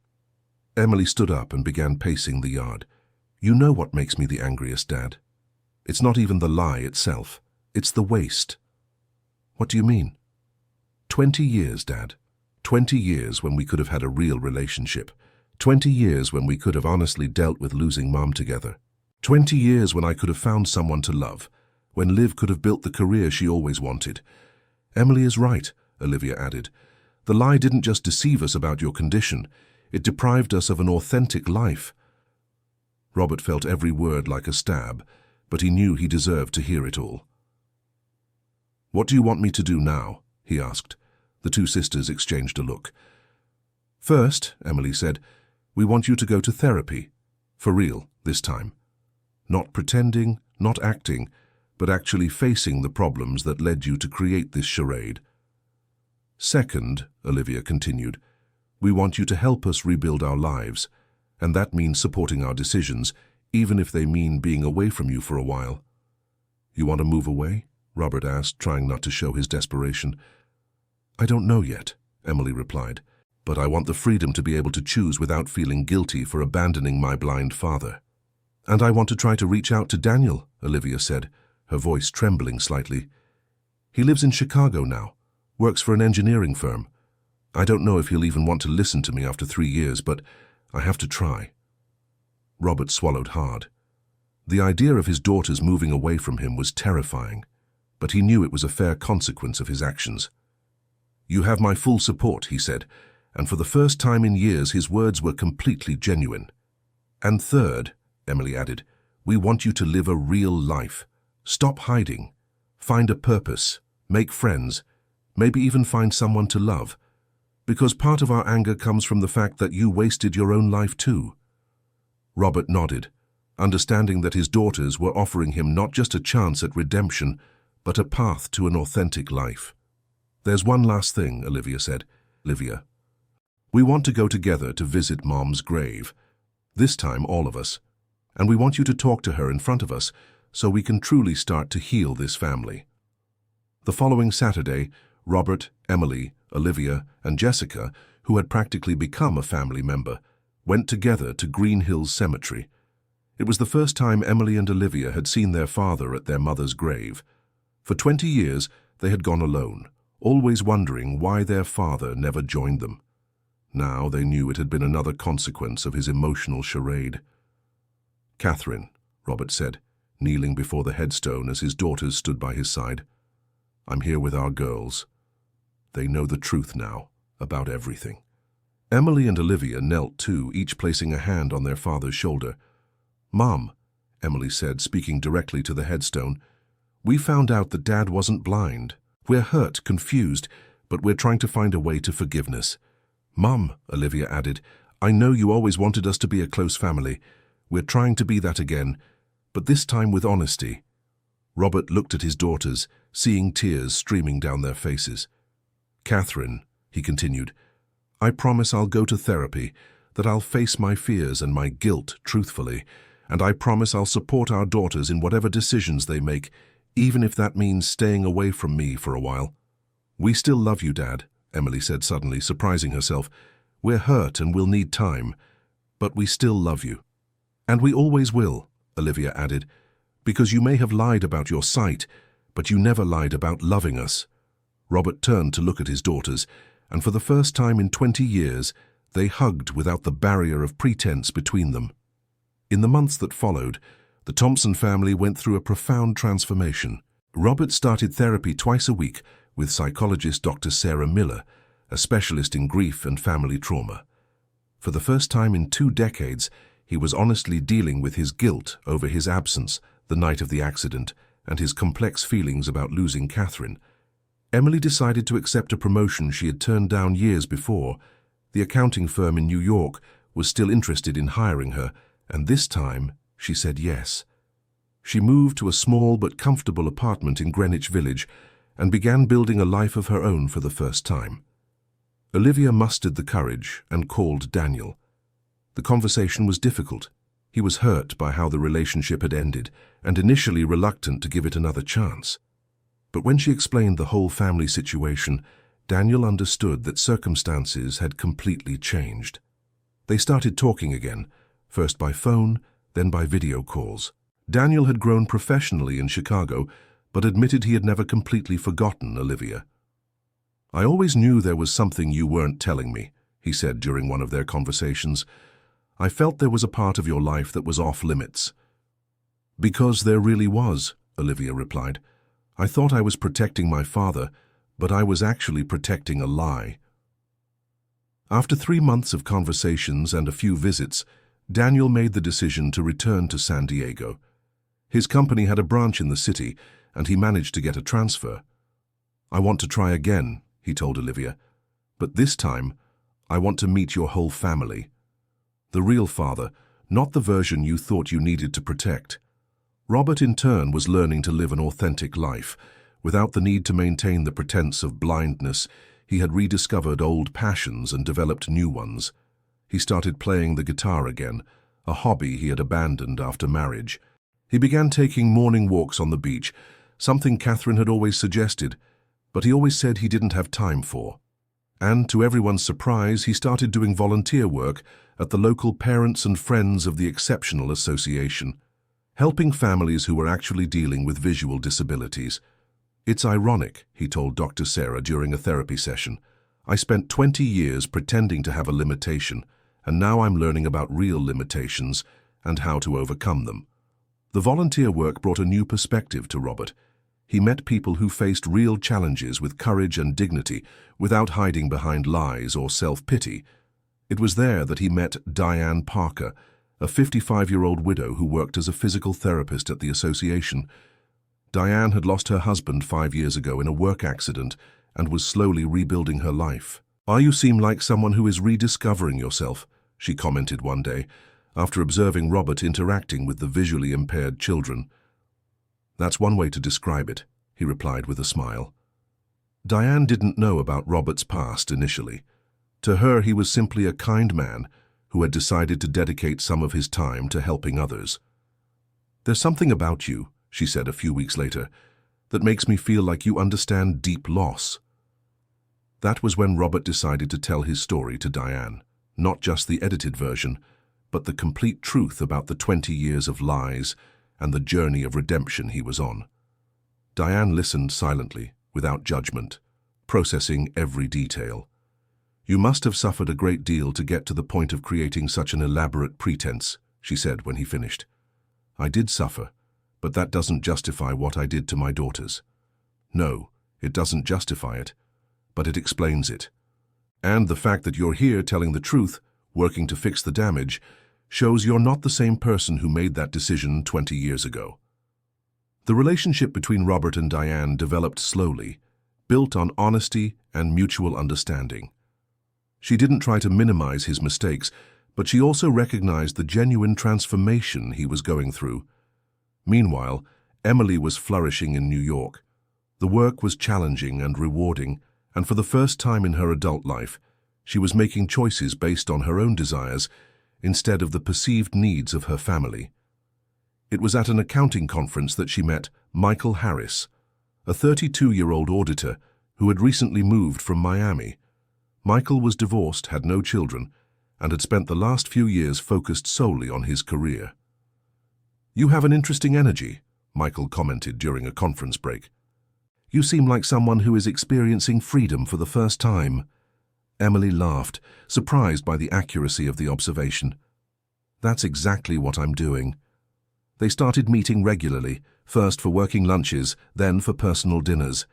Emily stood up and began pacing the yard. "You know what makes me the angriest, Dad? It's not even the lie itself. It's the waste." "What do you mean?" 20 years, Dad. 20 years when we could have had a real relationship. 20 years when we could have honestly dealt with losing Mom together. 20 years when I could have found someone to love. When Liv could have built the career she always wanted. Emily is right, Olivia added. The lie didn't just deceive us about your condition. It deprived us of an authentic life. Robert felt every word like a stab, but he knew he deserved to hear it all. "What do you want me to do now?" he asked. The two sisters exchanged a look. "First," Emily said, "we want you to go to therapy. For real, this time. Not pretending, not acting, but actually facing the problems that led you to create this charade. Second, Olivia continued, we want you to help us rebuild our lives, and that means supporting our decisions, even if they mean being away from you for a while. You want to move away? Robert asked, trying not to show his desperation. I don't know yet, Emily replied, but I want the freedom to be able to choose without feeling guilty for abandoning my blind father. And I want to try to reach out to Daniel, Olivia said, her voice trembling slightly. He lives in Chicago now, works for an engineering firm. I don't know if he'll even want to listen to me after 3 years, but I have to try. Robert swallowed hard. The idea of his daughters moving away from him was terrifying, but he knew it was a fair consequence of his actions. You have my full support, he said, and for the first time in years his words were completely genuine. And third, Emily added, we want you to live a real life. Stop hiding. Find a purpose. Make friends. Maybe even find someone to love. Because part of our anger comes from the fact that you wasted your own life too. Robert nodded, understanding that his daughters were offering him not just a chance at redemption, but a path to an authentic life. There's one last thing, Olivia said. Olivia, we want to go together to visit Mom's grave. This time, all of us. And we want you to talk to her in front of us so we can truly start to heal this family. The following Saturday, Robert, Emily, Olivia, and Jessica, who had practically become a family member, went together to Green Hills Cemetery. It was the first time Emily and Olivia had seen their father at their mother's grave. For 20 years, they had gone alone, always wondering why their father never joined them. Now they knew it had been another consequence of his emotional charade. Catherine, Robert said, kneeling before the headstone as his daughters stood by his side. I'm here with our girls. They know the truth now, about everything. Emily and Olivia knelt too, each placing a hand on their father's shoulder. Mom, Emily said, speaking directly to the headstone, we found out that Dad wasn't blind. We're hurt, confused, but we're trying to find a way to forgiveness. Mom, Olivia added, I know you always wanted us to be a close family. We're trying to be that again, but this time with honesty. Robert looked at his daughters, seeing tears streaming down their faces. Catherine, he continued, I promise I'll go to therapy, that I'll face my fears and my guilt truthfully, and I promise I'll support our daughters in whatever decisions they make, even if that means staying away from me for a while. We still love you, Dad, Emily said suddenly, surprising herself. We're hurt and we'll need time, but we still love you. And we always will, Olivia added, because you may have lied about your sight, but you never lied about loving us. Robert turned to look at his daughters, and for the first time in 20 years, they hugged without the barrier of pretense between them. In the months that followed, the Thompson family went through a profound transformation. Robert started therapy twice a week with psychologist Dr. Sarah Miller, a specialist in grief and family trauma. For the first time in 2 decades, he was honestly dealing with his guilt over his absence the night of the accident and his complex feelings about losing Catherine. Emily decided to accept a promotion she had turned down years before. The accounting firm in New York was still interested in hiring her, and this time she said yes. She moved to a small but comfortable apartment in Greenwich Village and began building a life of her own for the first time. Olivia mustered the courage and called Daniel. The conversation was difficult. He was hurt by how the relationship had ended and initially reluctant to give it another chance. But when she explained the whole family situation, Daniel understood that circumstances had completely changed. They started talking again, first by phone, then by video calls. Daniel had grown professionally in Chicago, but admitted he had never completely forgotten Olivia. I always knew there was something you weren't telling me, he said during one of their conversations. I felt there was a part of your life that was off limits. Because there really was, Olivia replied. I thought I was protecting my father, but I was actually protecting a lie. After 3 months of conversations and a few visits, Daniel made the decision to return to San Diego. His company had a branch in the city, and he managed to get a transfer. I want to try again, he told Olivia, but this time I want to meet your whole family. The real father, not the version you thought you needed to protect. Robert, in turn, was learning to live an authentic life. Without the need to maintain the pretense of blindness, He had rediscovered old passions and developed new ones. He started playing the guitar again, a hobby he had abandoned after marriage. He began taking morning walks on the beach, something Catherine had always suggested, but he always said he didn't have time for. And, to everyone's surprise, he started doing volunteer work at the local Parents and Friends of the Exceptional Association, helping families who were actually dealing with visual disabilities. "It's ironic," he told Dr. Sarah during a therapy session. "I spent 20 years pretending to have a limitation, and now I'm learning about real limitations and how to overcome them." The volunteer work brought a new perspective to Robert. He met people who faced real challenges with courage and dignity, without hiding behind lies or self-pity. It was there that he met Diane Parker, a 55-year-old widow who worked as a physical therapist at the association. Diane had lost her husband 5 years ago in a work accident and was slowly rebuilding her life. "You seem like someone who is rediscovering yourself," she commented one day, after observing Robert interacting with the visually impaired children. "That's one way to describe it," he replied with a smile. Diane didn't know about Robert's past initially. To her, he was simply a kind man who had decided to dedicate some of his time to helping others. "There's something about you," she said a few weeks later, "that makes me feel like you understand deep loss." That was when Robert decided to tell his story to Diane, not just the edited version, but the complete truth about the 20 years of lies and the journey of redemption he was on. Diane listened silently, without judgment, processing every detail. "You must have suffered a great deal to get to the point of creating such an elaborate pretense," she said when he finished. "I did suffer, but that doesn't justify what I did to my daughters." "No, it doesn't justify it, but it explains it. And the fact that you're here telling the truth, working to fix the damage, shows you're not the same person who made that decision 20 years ago." The relationship between Robert and Diane developed slowly, built on honesty and mutual understanding. She didn't try to minimize his mistakes, but she also recognized the genuine transformation he was going through. Meanwhile, Emily was flourishing in New York. The work was challenging and rewarding, and for the first time in her adult life, she was making choices based on her own desires instead of the perceived needs of her family. It was at an accounting conference that she met Michael Harris, a 32-year-old auditor who had recently moved from Miami. Michael was divorced, had no children, and had spent the last few years focused solely on his career. "You have an interesting energy," Michael commented during a conference break. "You seem like someone who is experiencing freedom for the first time." Emily laughed, surprised by the accuracy of the observation. "That's exactly what I'm doing." They started meeting regularly, first for working lunches, then for personal dinners.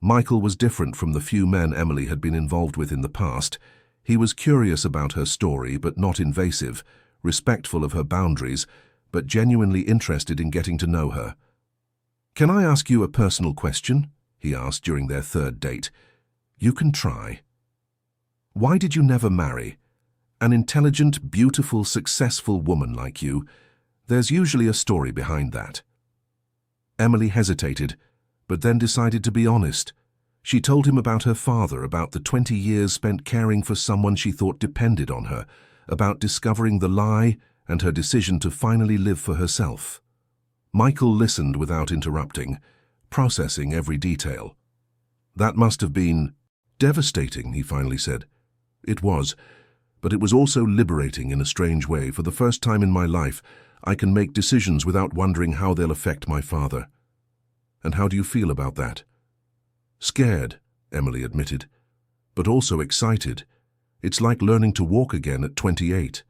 Michael was different from the few men Emily had been involved with in the past. He was curious about her story, but not invasive, respectful of her boundaries, but genuinely interested in getting to know her. "Can I ask you a personal question?" he asked during their third date. "You can try. Why did you never marry? An intelligent, beautiful, successful woman like you, there's usually a story behind that." Emily hesitated, but then decided to be honest. She told him about her father, about the 20 years spent caring for someone she thought depended on her, about discovering the lie and her decision to finally live for herself. Michael listened without interrupting, processing every detail. "That must have been devastating," he finally said. "It was, but it was also liberating in a strange way. For the first time in my life, I can make decisions without wondering how they'll affect my father." "And how do you feel about that?" "Scared," Emily admitted, "but also excited. It's like learning to walk again at 28.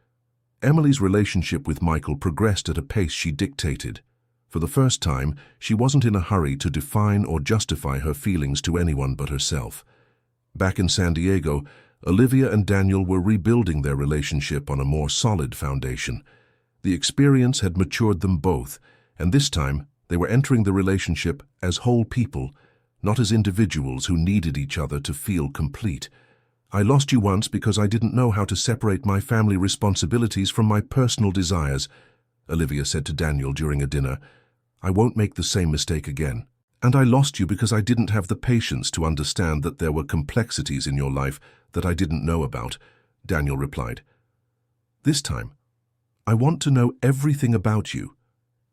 Emily's relationship with Michael progressed at a pace she dictated. For the first time, she wasn't in a hurry to define or justify her feelings to anyone but herself. Back in San Diego, Olivia and Daniel were rebuilding their relationship on a more solid foundation. The experience had matured them both, and this time they were entering the relationship as whole people, not as individuals who needed each other to feel complete. "I lost you once because I didn't know how to separate my family responsibilities from my personal desires," Olivia said to Daniel during a dinner. "I won't make the same mistake again." And I lost you because I didn't have the patience to understand that there were complexities in your life that I didn't know about, Daniel replied. This time, I want to know everything about you,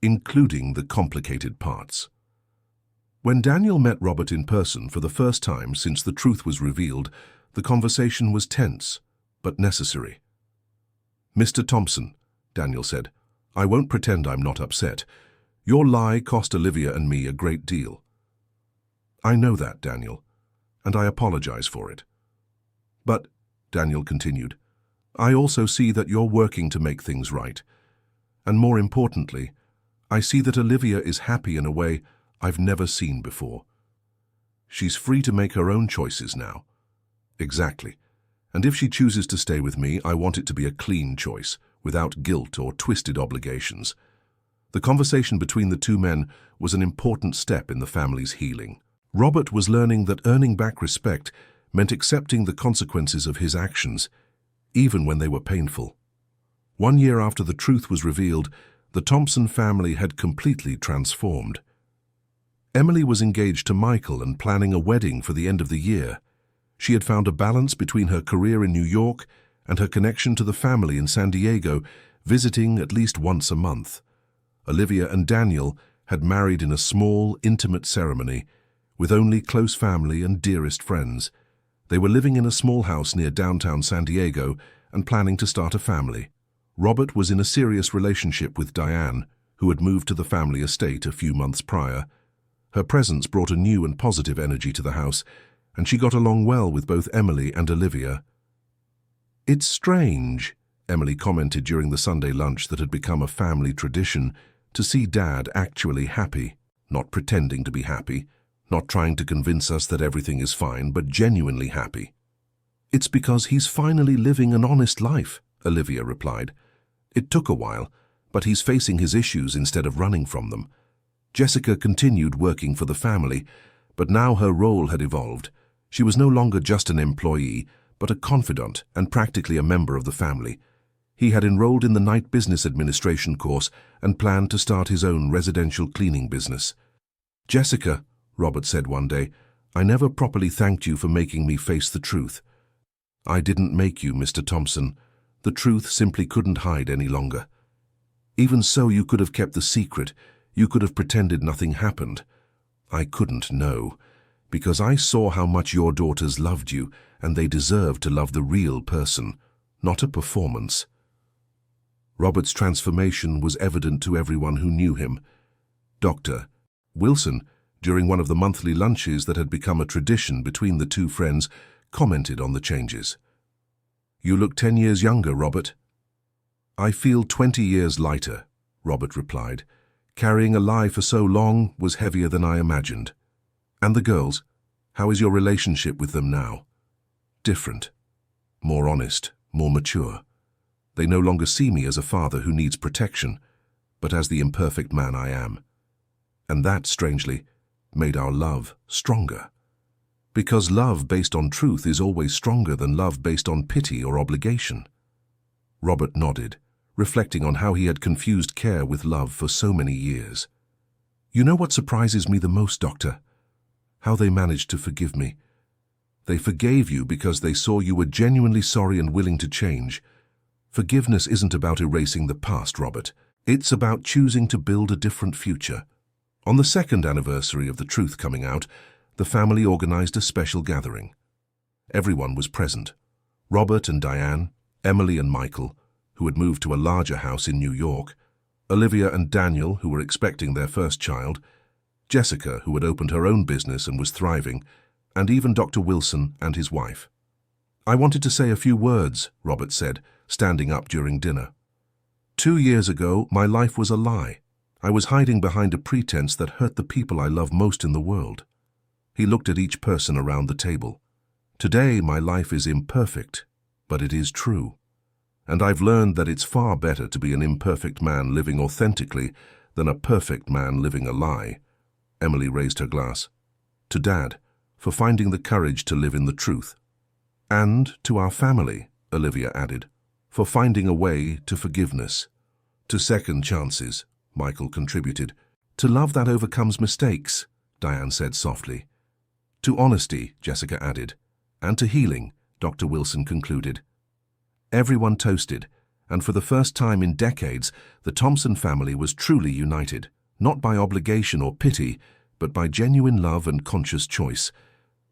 including the complicated parts. When Daniel met Robert in person for the first time since the truth was revealed, the conversation was tense, but necessary. "Mr. Thompson," Daniel said, "I won't pretend I'm not upset. Your lie cost Olivia and me a great deal." "I know that, Daniel, and I apologize for it. But," Daniel continued, "I also see that you're working to make things right. And more importantly, I see that Olivia is happy in a way I've never seen before. She's free to make her own choices now." "Exactly. And if she chooses to stay with me, I want it to be a clean choice, without guilt or twisted obligations." The conversation between the two men was an important step in the family's healing. Robert was learning that earning back respect meant accepting the consequences of his actions, even when they were painful. 1 year after the truth was revealed, the Thompson family had completely transformed. Emily was engaged to Michael and planning a wedding for the end of the year. She had found a balance between her career in New York and her connection to the family in San Diego, visiting at least once a month. Olivia and Daniel had married in a small, intimate ceremony, with only close family and dearest friends. They were living in a small house near downtown San Diego and planning to start a family. Robert was in a serious relationship with Diane, who had moved to the family estate a few months prior. Her presence brought a new and positive energy to the house, and she got along well with both Emily and Olivia. "It's strange," Emily commented during the Sunday lunch that had become a family tradition, "to see Dad actually happy, not pretending to be happy, not trying to convince us that everything is fine, but genuinely happy." "It's because he's finally living an honest life," Olivia replied. "It took a while, but he's facing his issues instead of running from them." Jessica continued working for the family, but now her role had evolved. She was no longer just an employee, but a confidant and practically a member of the family. He had enrolled in the night business administration course and planned to start his own residential cleaning business. "Jessica," Robert said one day, "I never properly thanked you for making me face the truth." "I didn't make you, Mr. Thompson. The truth simply couldn't hide any longer. Even so, you could have kept the secret. You could have pretended nothing happened. I couldn't know, because I saw how much your daughters loved you, and they deserved to love the real person, not a performance." Robert's transformation was evident to everyone who knew him. Dr. Wilson, during one of the monthly lunches that had become a tradition between the two friends, commented on the changes. "You look 10 years younger, Robert." "I feel 20 years lighter," Robert replied. "Carrying a lie for so long was heavier than I imagined." "And the girls? How is your relationship with them now?" "Different. More honest, more mature. They no longer see me as a father who needs protection, but as the imperfect man I am. And that, strangely, made our love stronger. Because love based on truth is always stronger than love based on pity or obligation." Robert nodded, reflecting on how he had confused care with love for so many years. "You know what surprises me the most, Doctor? How they managed to forgive me. They forgave you because they saw you were genuinely sorry and willing to change. Forgiveness isn't about erasing the past, Robert. It's about choosing to build a different future." On the 2nd anniversary of the truth coming out, the family organized a special gathering. Everyone was present. Robert and Diane, Emily and Michael, who had moved to a larger house in New York, Olivia and Daniel, who were expecting their first child, Jessica, who had opened her own business and was thriving, and even Dr. Wilson and his wife. "I wanted to say a few words," Robert said, standing up during dinner. 2 years ago, my life was a lie. I was hiding behind a pretense that hurt the people I love most in the world." He looked at each person around the table. "Today, my life is imperfect, but it is true. And I've learned that it's far better to be an imperfect man living authentically than a perfect man living a lie." Emily raised her glass. "To Dad, for finding the courage to live in the truth." "And to our family," Olivia added, "for finding a way to forgiveness." "To second chances," Michael contributed. "To love that overcomes mistakes," Diane said softly. To honesty, Jessica added. And to healing, Dr. Wilson concluded. Everyone toasted, and for the first time in decades, the Thompson family was truly united, not by obligation or pity, but by genuine love and conscious choice.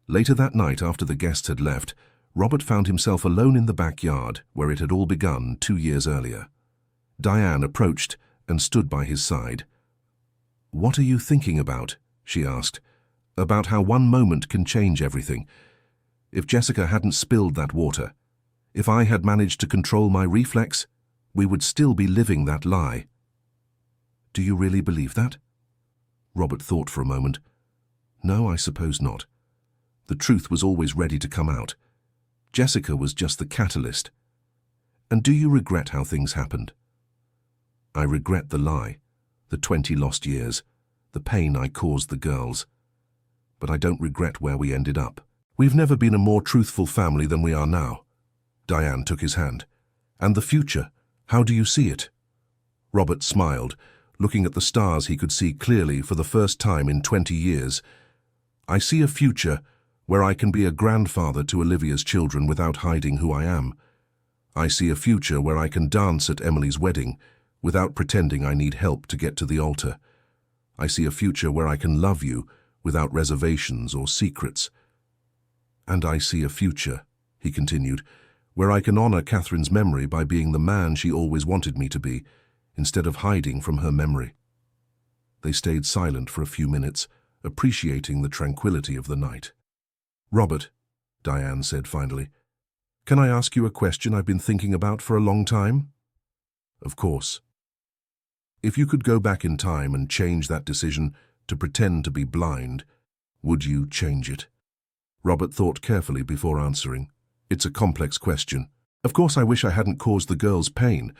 Later that night, after the guests had left, Robert found himself alone in the backyard, where it had all begun 2 years earlier. Diane approached and stood by his side. "What are you thinking about?" she asked. "About how one moment can change everything. If Jessica hadn't spilled that water, if I had managed to control my reflex, we would still be living that lie." "Do you really believe that?" Robert thought for a moment. "No, I suppose not. The truth was always ready to come out. Jessica was just the catalyst. And do you regret how things happened?" "I regret the lie, the 20 lost years, the pain I caused the girls. But I don't regret where we ended up. We've never been a more truthful family than we are now." Diane took his hand. "And the future, how do you see it?" Robert smiled, looking at the stars he could see clearly for the first time in 20 years. "I see a future where I can be a grandfather to Olivia's children without hiding who I am. I see a future where I can dance at Emily's wedding without pretending I need help to get to the altar. I see a future where I can love you without reservations or secrets. And I see a future," he continued, "where I can honor Catherine's memory by being the man she always wanted me to be, instead of hiding from her memory." They stayed silent for a few minutes, appreciating the tranquility of the night. "Robert," Diane said finally, "can I ask you a question I've been thinking about for a long time?" "Of course." "If you could go back in time and change that decision to pretend to be blind, would you change it?" Robert thought carefully before answering. "It's a complex question. Of course I wish I hadn't caused the girls pain,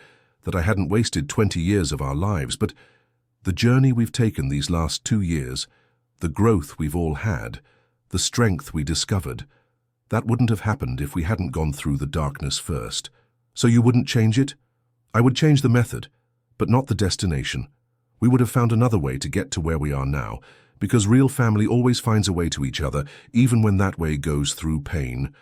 that I hadn't wasted 20 years of our lives, but the journey we've taken these last 2 years, the growth we've all had, the strength we discovered, that wouldn't have happened if we hadn't gone through the darkness first. So you wouldn't change it?" "I would change the method, but not the destination. We would have found another way to get to where we are now, because real family always finds a way to each other, even when that way goes through pain."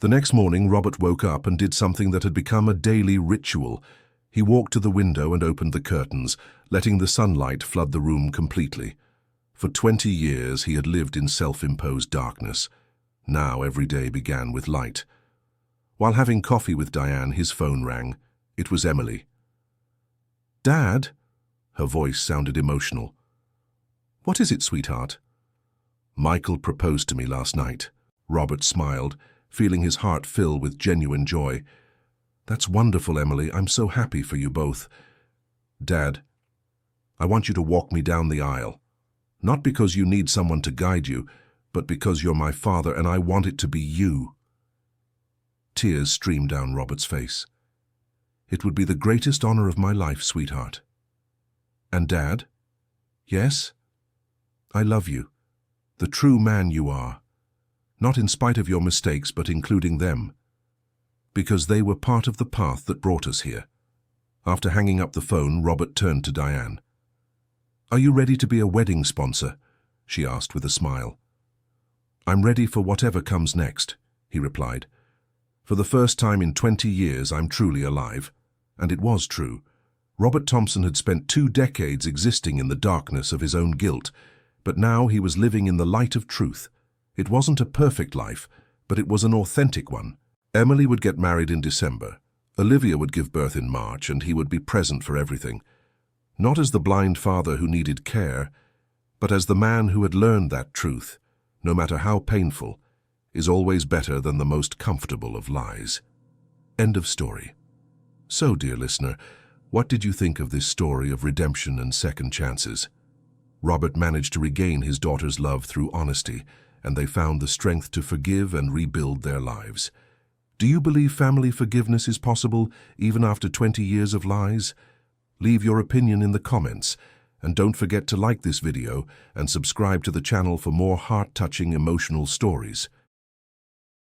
The next morning, Robert woke up and did something that had become a daily ritual. He walked to the window and opened the curtains, letting the sunlight flood the room completely. For 20 years he had lived in self-imposed darkness. Now every day began with light. While having coffee with Diane, his phone rang. It was Emily. "Dad?" Her voice sounded emotional. "What is it, sweetheart?" "Michael proposed to me last night." Robert smiled, feeling his heart fill with genuine joy. "That's wonderful, Emily. I'm so happy for you both." "Dad, I want you to walk me down the aisle. Not because you need someone to guide you, but because you're my father and I want it to be you." Tears streamed down Robert's face. "It would be the greatest honor of my life, sweetheart." "And Dad?" "Yes? I love you, the true man you are. Not in spite of your mistakes, but including them. Because they were part of the path that brought us here." After hanging up the phone, Robert turned to Diane. "Are you ready to be a wedding sponsor?" she asked with a smile. "I'm ready for whatever comes next," he replied. "For the first time in 20 years, I'm truly alive." And it was true. Robert Thompson had spent 2 decades existing in the darkness of his own guilt, but now he was living in the light of truth. It wasn't a perfect life, but it was an authentic one. Emily would get married in December. Olivia would give birth in March, and he would be present for everything. Not as the blind father who needed care, but as the man who had learned that truth, no matter how painful, is always better than the most comfortable of lies. End of story. So, dear listener, what did you think of this story of redemption and second chances? Robert managed to regain his daughter's love through honesty, and they found the strength to forgive and rebuild their lives. Do you believe family forgiveness is possible even after 20 years of lies? Leave your opinion in the comments, and don't forget to like this video and subscribe to the channel for more heart-touching emotional stories.